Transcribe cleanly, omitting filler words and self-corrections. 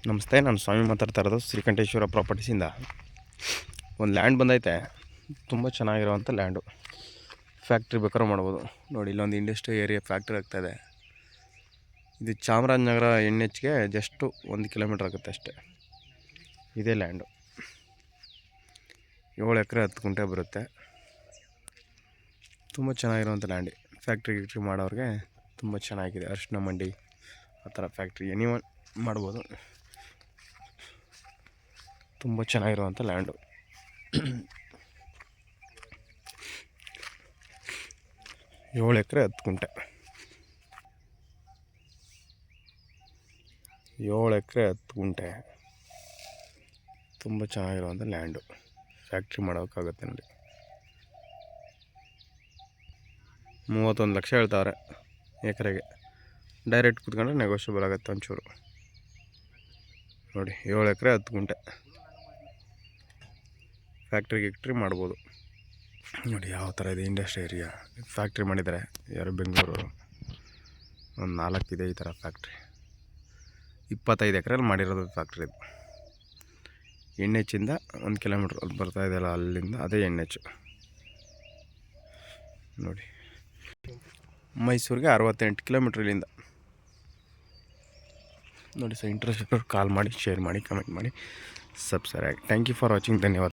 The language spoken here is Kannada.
ನಮಸ್ತೆ, ನಾನು ಸ್ವಾಮಿ ಮಾತಾಡ್ತಾ ಇರೋದು ಶ್ರೀಕಂಠೇಶ್ವರ ಪ್ರಾಪರ್ಟೀಸಿಂದ. ಒಂದು ಲ್ಯಾಂಡ್ ಬಂದೈತೆ, ತುಂಬ ಚೆನ್ನಾಗಿರೋವಂಥ ಲ್ಯಾಂಡು. ಫ್ಯಾಕ್ಟ್ರಿ ಬೇಕಾದ್ರೂ ಮಾಡ್ಬೋದು. ನೋಡಿ, ಇಲ್ಲೊಂದು ಇಂಡಸ್ಟ್ರಿ ಏರಿಯಾ ಫ್ಯಾಕ್ಟ್ರಿ ಆಗ್ತಾಯಿದೆ. ಇದು ಚಾಮರಾಜನಗರ NHಗೆ ಜಸ್ಟು 1 ಕಿಲೋಮೀಟ್ರ್ ಆಗುತ್ತೆ ಅಷ್ಟೇ. ಇದೇ ಲ್ಯಾಂಡು 7 ಎಕರೆ 10 ಗುಂಟೆ ಬರುತ್ತೆ. ತುಂಬ ಚೆನ್ನಾಗಿರೋವಂಥ ಲ್ಯಾಂಡ್. ಫ್ಯಾಕ್ಟ್ರಿ ಮಾಡೋರಿಗೆ ತುಂಬ ಚೆನ್ನಾಗಿದೆ. ಅರಿಶಿನ ಮಂಡಿ ಆ ಥರ ಫ್ಯಾಕ್ಟ್ರಿ ಎನಿವನ್ ಮಾಡ್ಬೋದು. ತುಂಬ ಚೆನ್ನಾಗಿರುವಂಥ ಲ್ಯಾಂಡು. 7 ಎಕರೆ 10 ಗುಂಟೆ. 7 ಎಕರೆ 10 ಗುಂಟೆ. ತುಂಬ ಚೆನ್ನಾಗಿರುವಂಥ ಲ್ಯಾಂಡು. ಫ್ಯಾಕ್ಟ್ರಿ ಮಾಡೋಕ್ಕಾಗುತ್ತೆ ನೋಡಿ. 31 ಲಕ್ಷ ಹೇಳ್ತಾವ್ರೆ ಎಕರೆಗೆ. ಡೈರೆಕ್ಟ್ ಕೂತ್ಕೊಂಡ್ರೆ ನೆಗೋಷಿಯಬಲ್ ಆಗುತ್ತೆ ಒಂಚೂರು. ನೋಡಿ, 7 ಎಕರೆ 10 ಗುಂಟೆ. ಫ್ಯಾಕ್ಟ್ರಿ ಮಾಡ್ಬೋದು. ನೋಡಿ ಯಾವ ಥರ ಇದೆ ಇಂಡಸ್ಟ್ರಿ ಏರಿಯಾ. ಫ್ಯಾಕ್ಟ್ರಿ ಮಾಡಿದ್ದಾರೆ ಯಾರು ಬೆಂಗಳೂರು. ಒಂದು 4 ಇದೆ ಈ ಥರ ಫ್ಯಾಕ್ಟ್ರಿ. 25 ಎಕರೆಯಲ್ಲಿ ಮಾಡಿರೋದು ಫ್ಯಾಕ್ಟ್ರಿ ಇದು. NHಯಿಂದ 1 ಕಿಲೋಮೀಟ್ರ್ ಅಲ್ಲಿ ಬರ್ತಾ ಇದೆಯಲ್ಲ, ಅಲ್ಲಿಂದ ಅದೇ NH. ನೋಡಿ, ಮೈಸೂರಿಗೆ 68 ಕಿಲೋಮೀಟ್ರ್ ಇಲ್ಲಿಂದ. ನೋಡಿ ಸರ್, ಇಂಟ್ರೆಸ್ಟ್ ಕಾಲ್ ಮಾಡಿ, ಶೇರ್ ಮಾಡಿ, ಕಮೆಂಟ್ ಮಾಡಿ, ಸಬ್ಸ್ಕ್ರೈಬ್ ಆಗಿ. Thank you for watching. ಧನ್ಯವಾದ.